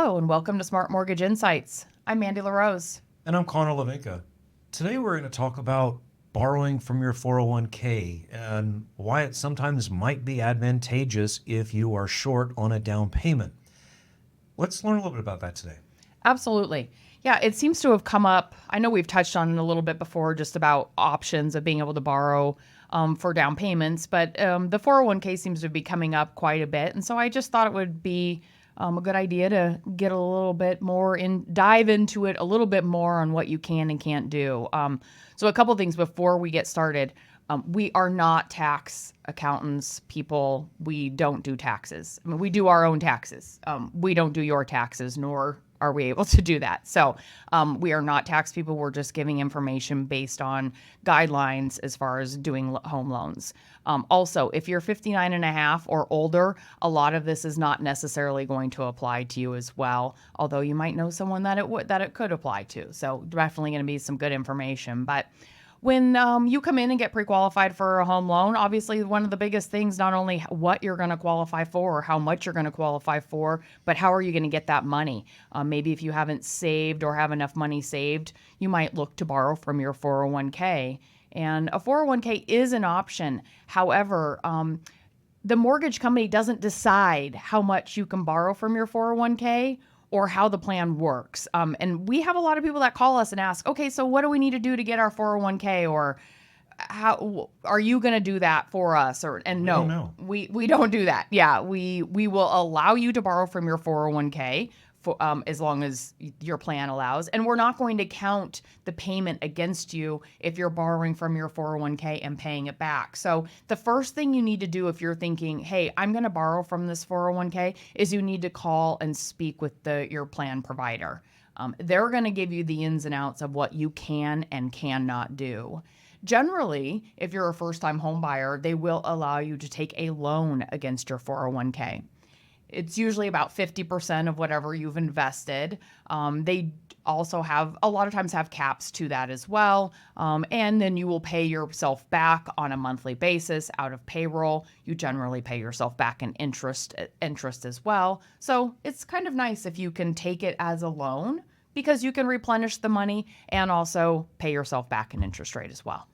Hello, and welcome to Smart Mortgage Insights. I'm Mandy LaRose. And I'm Conor Lavinka. Today we're going to talk about borrowing from your 401k and why it sometimes might be advantageous if you are short on a down payment. Let's learn a little bit about that today. Absolutely. Yeah, it seems to have come up. I know we've touched on it a little bit before just about options of being able to borrow for down payments, but the 401k seems to be coming up quite a bit. And so I just thought it would be a good idea to get a little bit more dive into it a little bit more on what you can and can't do. So a couple things before we get started. We are not tax accountants, people. We don't do taxes. I mean, we do our own taxes. We don't do your taxes, nor are we able to do that. So we are not tax people. We're just giving information based on guidelines as far as doing home loans. Also, if you're 59 and a half or older, a lot of this is not necessarily going to apply to you as well, although you might know someone that it could apply to. So definitely going to be some good information. But when you come in and get pre-qualified for a home loan, obviously one of the biggest things, not only what you're going to qualify for or how much you're going to qualify for, but how are you going to get that money? Maybe if you haven't saved or have enough money saved, you might look to borrow from your 401k. And a 401k is an option. However, the mortgage company doesn't decide how much you can borrow from your 401k or how the plan works. And we have a lot of people that call us and ask, okay, so what do we need to do to get our 401k, or how are you going to do that for us? And We don't no, know. we don't do that. Yeah, we will allow you to borrow from your 401k for as long as your plan allows, and we're not going to count the payment against you if you're borrowing from your 401k and paying it back. So the first thing you need to do if you're thinking, hey, I'm going to borrow from this 401k, is you need to call and speak with your plan provider. They're going to give you the ins and outs of what you can and cannot do. Generally, if you're a first-time home buyer, they will allow you to take a loan against your 401k. It's usually about 50% of whatever you've invested. They also have, a lot of times, have caps to that as well. And then you will pay yourself back on a monthly basis out of payroll. You generally pay yourself back in interest as well. So it's kind of nice if you can take it as a loan, because you can replenish the money and also pay yourself back in interest rate as well.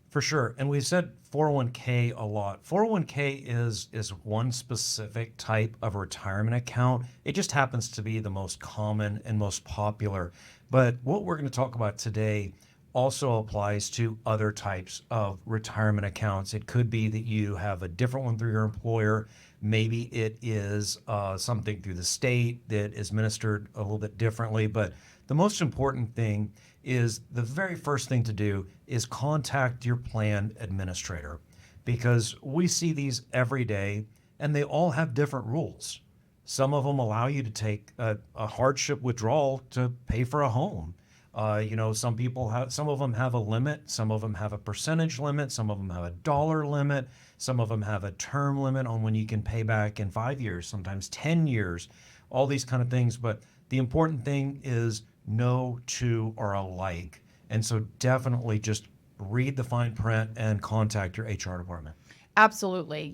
For sure. And we've said 401k a lot. 401k is one specific type of retirement account. It just happens to be the most common and most popular. But what we're going to talk about today also applies to other types of retirement accounts. It could be that you have a different one through your employer. Maybe it is something through the state that is administered a little bit differently. But the most important thing is, the very first thing to do is contact your plan administrator, because we see these every day and they all have different rules. Some of them allow you to take a hardship withdrawal to pay for a home. Some of them have a limit, some of them have a percentage limit, some of them have a dollar limit, some of them have a term limit on when you can pay back in 5 years, sometimes 10 years, all these kind of things. But the important thing is no two are alike. And so definitely just read the fine print and contact your HR department. Absolutely.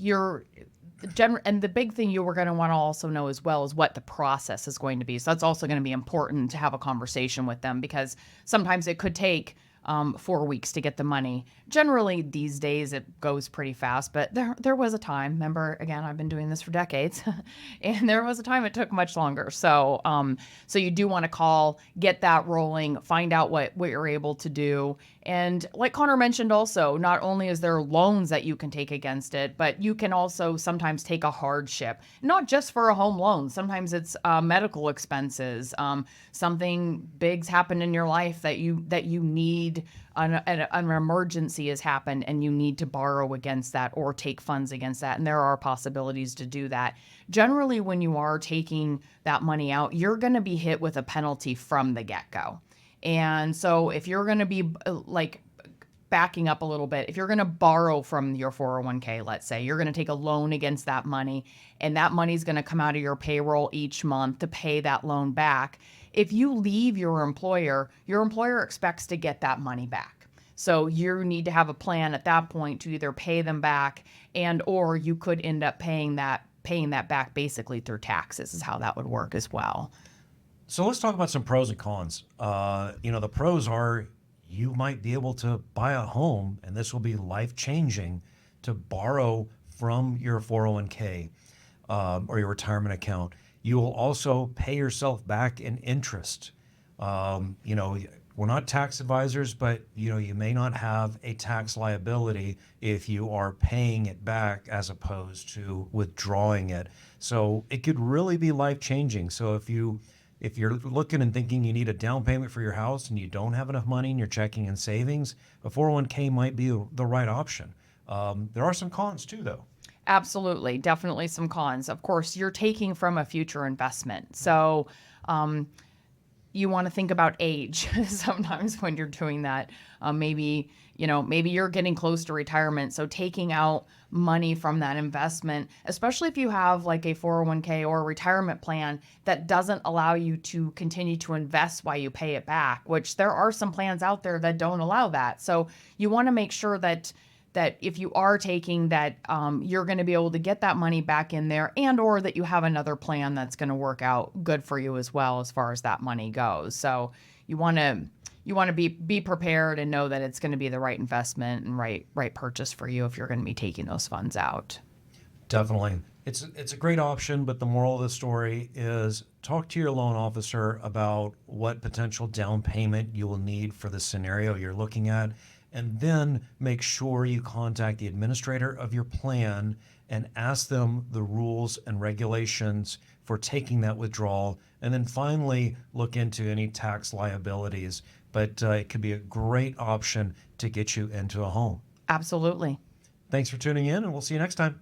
And the big thing you were going to want to also know as well is what the process is going to be. So that's also going to be important to have a conversation with them, because sometimes it could take 4 weeks to get the money. Generally, these days it goes pretty fast, but there was a time. Remember, again, I've been doing this for decades, and there was a time it took much longer. So you do want to call, get that rolling, find out what you're able to do. And like Connor mentioned also, not only is there loans that you can take against it, but you can also sometimes take a hardship, not just for a home loan. Sometimes it's medical expenses. Something big's happened in your life that you need, an emergency has happened and you need to borrow against that or take funds against that. And there are possibilities to do that. Generally, when you are taking that money out, you're going to be hit with a penalty from the get-go. And so if you're going to be backing up a little bit, if you're going to borrow from your 401k, let's say you're going to take a loan against that money, and that money is going to come out of your payroll each month to pay that loan back. If you leave your employer expects to get that money back. So you need to have a plan at that point to either pay them back, or you could end up paying that back basically through taxes, is how that would work as well. So let's talk about some pros and cons. The pros are you might be able to buy a home, and this will be life changing to borrow from your 401k or your retirement account. You will also pay yourself back in interest. You know, we're not tax advisors, but you may not have a tax liability if you are paying it back as opposed to withdrawing it. So it could really be life changing. So if you're looking and thinking you need a down payment for your house and you don't have enough money in your checking and savings, a 401k might be the right option. There are some cons too, though. Absolutely, definitely some cons. Of course, you're taking from a future investment. So, um, you want to think about age sometimes when you're doing that. Maybe you're getting close to retirement. So taking out money from that investment, especially if you have like a 401k or a retirement plan that doesn't allow you to continue to invest while you pay it back, which there are some plans out there that don't allow that. So you want to make sure that if you are taking that, you're going to be able to get that money back in there, and or that you have another plan that's going to work out good for you as well as far as that money goes. So you want to be prepared and know that it's going to be the right investment and right purchase for you if you're going to be taking those funds out. Definitely. It's a great option, but the moral of the story is talk to your loan officer about what potential down payment you will need for the scenario you're looking at, and then make sure you contact the administrator of your plan and ask them the rules and regulations for taking that withdrawal, and then finally look into any tax liabilities. But it could be a great option to get you into a home. Absolutely. Thanks for tuning in, and we'll see you next time.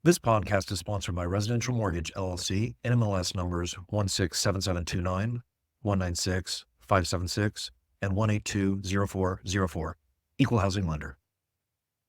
This podcast is sponsored by Residential Mortgage, LLC, NMLS numbers 167729, 196, 576, and 1820404. Equal housing lender.